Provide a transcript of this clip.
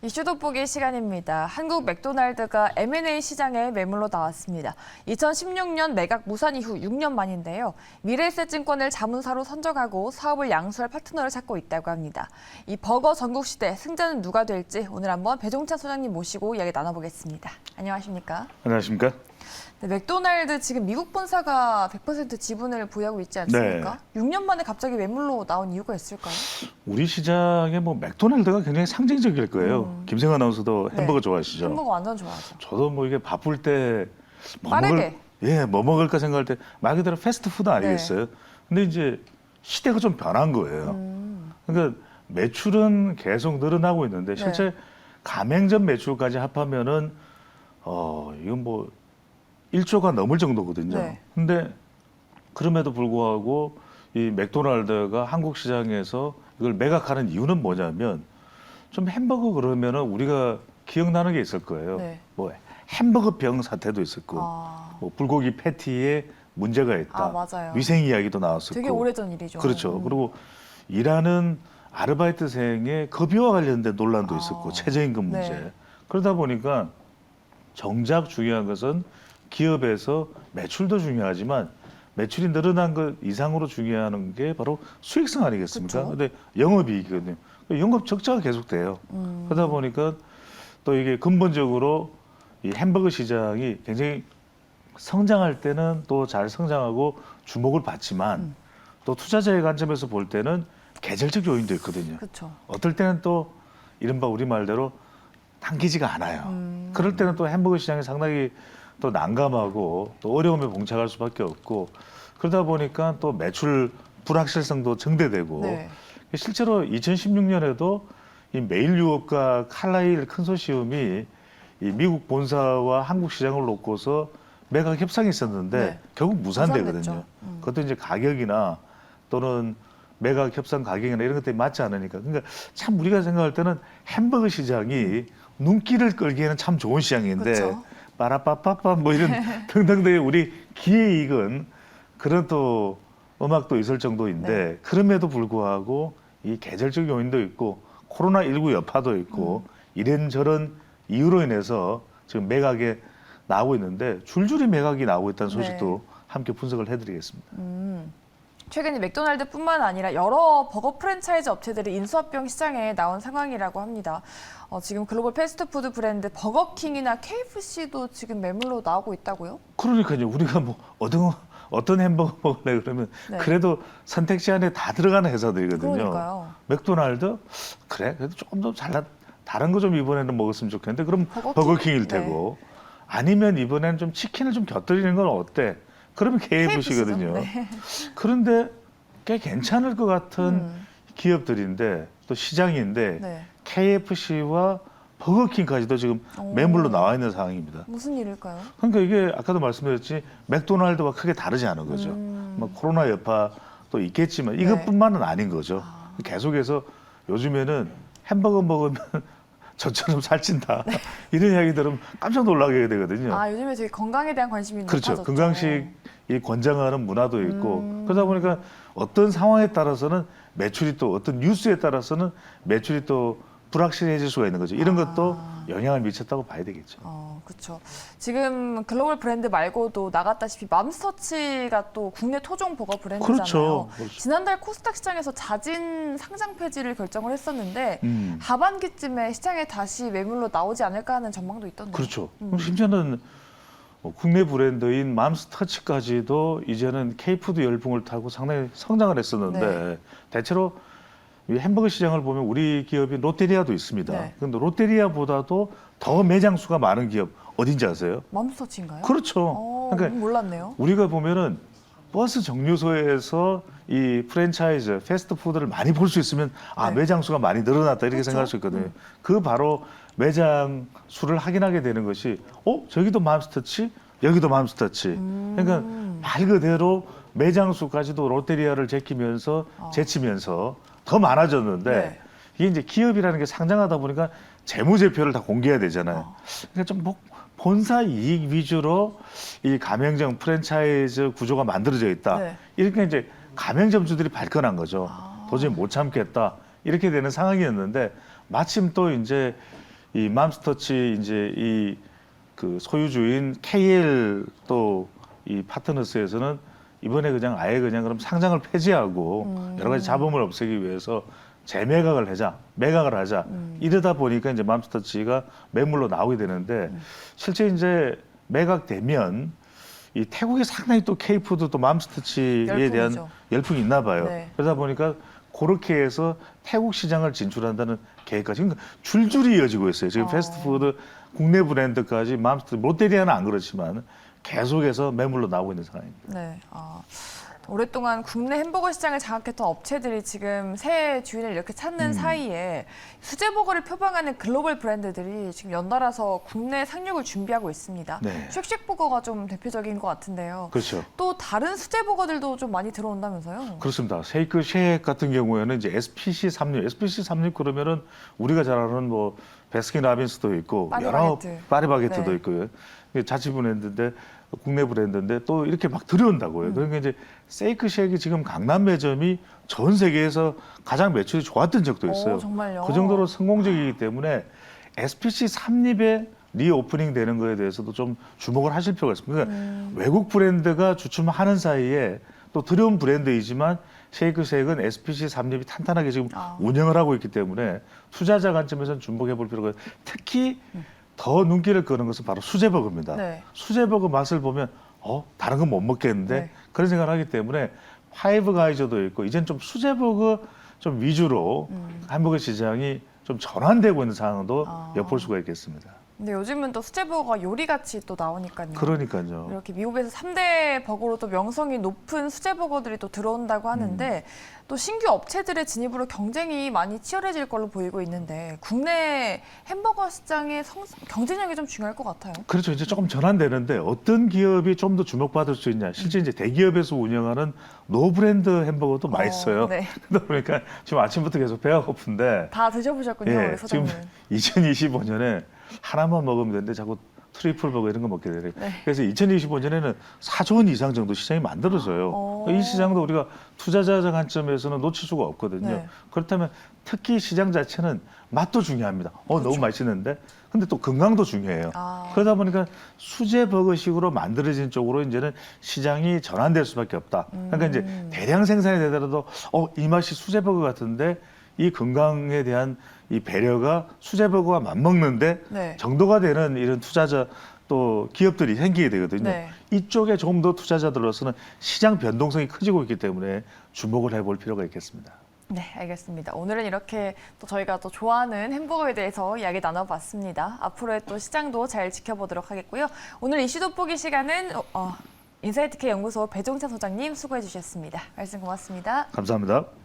이슈 돋보기 시간입니다. 한국 맥도날드가 M&A 시장에 매물로 나왔습니다. 2016년 매각 무산 이후 6년 만인데요. 미래에셋증권을 자문사로 선정하고 사업을 양수할 파트너를 찾고 있다고 합니다. 이 버거 전국시대 승자는 누가 될지 오늘 한번 배종찬 소장님 모시고 이야기 나눠보겠습니다. 안녕하십니까? 안녕하십니까? 네, 맥도날드 지금 미국 본사가 100% 지분을 보유하고 있지 않습니까? 네. 6년 만에 갑자기 매물로 나온 이유가 있을까요? 우리 시장에 뭐 맥도날드가 굉장히 상징적일 거예요. 김생환 아나운서도 햄버거 네. 좋아하시죠? 햄버거 완전 좋아하죠. 저도 뭐 이게 바쁠 때 빠르게. 뭐 먹을까 생각할 때 말 그대로 패스트푸드 아니겠어요? 근데 이제 시대가 좀 변한 거예요. 그러니까 매출은 계속 늘어나고 있는데 실제 가맹점 매출까지 합하면은 이건 뭐 1조가 넘을 정도거든요. 네. 근데 그럼에도 불구하고 이 맥도날드가 한국 시장에서 이걸 매각하는 이유는 뭐냐면 좀 햄버거 그러면은 우리가 기억나는 게 있을 거예요. 네. 뭐 햄버거 병 사태도 있었고, 뭐 불고기 패티에 문제가 있다. 맞아요. 위생 이야기도 나왔었고. 되게 오래전 일이죠. 그렇죠. 그리고 일하는 아르바이트생의 급여와 관련된 논란도 있었고, 최저임금 문제. 네. 그러다 보니까 정작 중요한 것은 기업에서 매출도 중요하지만 매출이 늘어난 것 이상으로 중요한 게 바로 수익성 아니겠습니까? 그쵸. 근데 영업이익이거든요. 영업 적자가 계속돼요. 그러다 보니까 또 이게 근본적으로 이 햄버거 시장이 굉장히 성장할 때는 또 잘 성장하고 주목을 받지만 또 투자자의 관점에서 볼 때는 계절적 요인도 있거든요. 그렇죠. 어떨 때는 또 이른바 우리 말대로 당기지가 않아요. 그럴 때는 또 햄버거 시장이 상당히 또 난감하고 또 어려움에 봉착할 수밖에 없고 그러다 보니까 또 매출 불확실성도 증대되고 네. 실제로 2016년에도 이 메일 유업과 칼라일 컨소시엄이 이 미국 본사와 한국 시장을 놓고서 매각 협상이 있었는데 네. 결국 무산되거든요. 무산됐죠. 그것도 이제 가격이나 또는 매각 협상 가격이나 이런 것들이 맞지 않으니까. 그러니까 참 우리가 생각할 때는 햄버거 시장이 눈길을 끌기에는 참 좋은 시장인데 그쵸. 빠라빠빠빠 뭐 이런 등등등의 우리 기회이익은 그런 또 음악도 있을 정도인데 그럼에도 불구하고 이 계절적 요인도 있고 코로나19 여파도 있고 이런저런 이유로 인해서 지금 매각에 나오고 있는데 줄줄이 매각이 나오고 있다는 소식도 함께 분석을 해드리겠습니다. 최근에 맥도날드뿐만 아니라 여러 버거 프랜차이즈 업체들이 인수합병 시장에 나온 상황이라고 합니다. 지금 글로벌 패스트푸드 브랜드 버거킹이나 KFC도 지금 매물로 나오고 있다고요? 그러니까요. 우리가 뭐 어떤 햄버거 먹을래 그러면 그래도 선택지 안에 다 들어가는 회사들이거든요. 그러니까요. 맥도날드 그래 그래도 조금 더 다른 거 좀 이번에는 먹었으면 좋겠는데 그럼 버거킹일 테고 아니면 이번에는 좀 치킨을 좀 곁들이는 건 어때? 그러면 KFC거든요. 네. 그런데 꽤 괜찮을 것 같은 기업들인데 또 시장인데 KFC와 버거킹까지도 지금 매물로 나와 있는 상황입니다. 무슨 일일까요? 그러니까 이게 아까도 말씀드렸지 맥도날드와 크게 다르지 않은 거죠. 뭐 코로나 여파도 있겠지만 이것뿐만은 아닌 거죠. 계속해서 요즘에는 햄버거 먹으면 저처럼 살찐다 이런 이야기 들으면 깜짝 놀라게 되거든요. 요즘에 되게 건강에 대한 관심이 그렇죠. 높아졌죠. 건강식이 권장하는 문화도 있고 그러다 보니까 어떤 상황에 따라서는 매출이 또 어떤 뉴스에 따라서는 매출이 또 불확실해질 수가 있는 거죠. 이런 것도 영향을 미쳤다고 봐야 되겠죠. 그렇죠. 지금 글로벌 브랜드 말고도 나갔다시피 맘스터치가 또 국내 토종 버거 브랜드잖아요. 그렇죠. 지난달 코스닥 시장에서 자진 상장 폐지를 결정을 했었는데 하반기쯤에 시장에 다시 매물로 나오지 않을까 하는 전망도 있던데요. 그렇죠. 심지어는 국내 브랜드인 맘스터치까지도 이제는 K푸드 열풍을 타고 상당히 성장을 했었는데 대체로 이 햄버거 시장을 보면 우리 기업인 롯데리아도 있습니다. 그런데 롯데리아보다도 더 매장 수가 많은 기업 어딘지 아세요? 맘스터치인가요? 그렇죠. 그러니까 몰랐네요. 우리가 보면은 버스 정류소에서 이 프랜차이즈 패스트푸드를 많이 볼 수 있으면 매장 수가 많이 늘어났다 이렇게 생각할 수 있거든요. 그 바로 매장 수를 확인하게 되는 것이 저기도 맘스터치 여기도 맘스터치. 그러니까 말 그대로 매장 수까지도 롯데리아를 제치면서 더 많아졌는데 이게 이제 기업이라는 게 상장하다 보니까 재무제표를 다 공개해야 되잖아요. 그러니까 좀 본사 이익 위주로 이 가맹점 프랜차이즈 구조가 만들어져 있다. 이렇게 이제 가맹점주들이 발끈한 거죠. 도저히 못 참겠다. 이렇게 되는 상황이었는데 마침 또 이제 이 맘스터치 이제 이 그 소유주인 KL 또 이 파트너스에서는 이번에 그냥 아예 그냥 그럼 상장을 폐지하고 여러 가지 잡음을 없애기 위해서 재매각을 매각을 하자 이러다 보니까 이제 맘스터치가 매물로 나오게 되는데 실제 이제 매각되면 이 태국이 상당히 또 K푸드 또 맘스터치에 대한 열풍이죠. 열풍이 있나 봐요. 네. 그러다 보니까 그렇게 해서 태국 시장을 진출한다는 계획까지 그러니까 줄줄이 이어지고 있어요. 지금 패스트푸드 국내 브랜드까지 맘스터치 롯데리아는 안 그렇지만 계속해서 매물로 나오고 있는 상황입니다. 네. 오랫동안 국내 햄버거 시장을 장악했던 업체들이 지금 새 주인을 이렇게 찾는 사이에 수제버거를 표방하는 글로벌 브랜드들이 지금 연달아서 국내 상륙을 준비하고 있습니다. 네. 쉑쉑버거가 좀 대표적인 것 같은데요. 그렇죠. 또 다른 수제버거들도 좀 많이 들어온다면서요? 그렇습니다. 쉐이크 쉑 같은 경우에는 이제 SPC 36 그러면은 우리가 잘 아는 뭐 베스킨라빈스도 있고 여러 파리바게뜨. 파리바게뜨도 네. 있고요. 이게 자치 브랜드인데 국내 브랜드인데 또 이렇게 막 들여온다고요. 그러니까 이제 쉐이크 쉑이 지금 강남 매점이 전 세계에서 가장 매출이 좋았던 적도 있어요. 정말요? 그 정도로 성공적이기 때문에 SPC 3립에 리오프닝 되는 거에 대해서도 좀 주목을 하실 필요가 있습니다. 그러니까 외국 브랜드가 주춤하는 사이에 또 들여온 브랜드이지만 쉐이크 쉑은 SPC 3립이 탄탄하게 지금 운영을 하고 있기 때문에 투자자 관점에서는 주목해 볼 필요가 있어요. 특히 더 눈길을 끄는 것은 바로 수제버거입니다. 네. 수제버거 맛을 보면 다른 건 못 먹겠는데 네. 그런 생각을 하기 때문에 파이브 가이저도 있고 이젠 좀 수제버거 좀 위주로 햄버거 시장이 좀 전환되고 있는 상황도 엿볼 수가 있겠습니다. 근데 요즘은 또 수제버거가 요리같이 또 나오니까요. 그러니까요. 이렇게 미국에서 3대 버거로 또 명성이 높은 수제버거들이 또 들어온다고 하는데 또 신규 업체들의 진입으로 경쟁이 많이 치열해질 걸로 보이고 있는데 국내 햄버거 시장의 경쟁력이 좀 중요할 것 같아요. 그렇죠. 이제 조금 전환되는데 어떤 기업이 좀 더 주목받을 수 있냐. 실제 이제 대기업에서 운영하는 노브랜드 햄버거도 맛있어요. 네. 그러다 보니까 지금 아침부터 계속 배가 고픈데 다 드셔보셨군요, 예, 우리 지금 소장님. 2025년에 하나만 먹으면 되는데 자꾸 트리플 버거 이런 거 먹게 되네요. 네. 그래서 2025년에는 4조 원 이상 정도 시장이 만들어져요. 이 시장도 우리가 투자자 관점에서는 놓칠 수가 없거든요. 네. 그렇다면 특히 시장 자체는 맛도 중요합니다. 너무 맛있는데 근데 또 건강도 중요해요. 그러다 보니까 수제 버거식으로 만들어진 쪽으로 이제는 시장이 전환될 수밖에 없다. 그러니까 이제 대량 생산이 되더라도 이 맛이 수제 버거 같은데 이 건강에 대한 이 배려가 수제 버거와 맞먹는데 네. 정도가 되는 이런 투자자 또 기업들이 생기게 되거든요. 네. 이쪽에 조금 더 투자자들로서는 시장 변동성이 커지고 있기 때문에 주목을 해볼 필요가 있겠습니다. 네, 알겠습니다. 오늘은 이렇게 또 저희가 또 좋아하는 햄버거에 대해서 이야기 나눠봤습니다. 앞으로의 또 시장도 잘 지켜보도록 하겠고요. 오늘 이슈 돋보기 시간은 인사이트K 연구소 배종찬 소장님 수고해 주셨습니다. 말씀 고맙습니다. 감사합니다.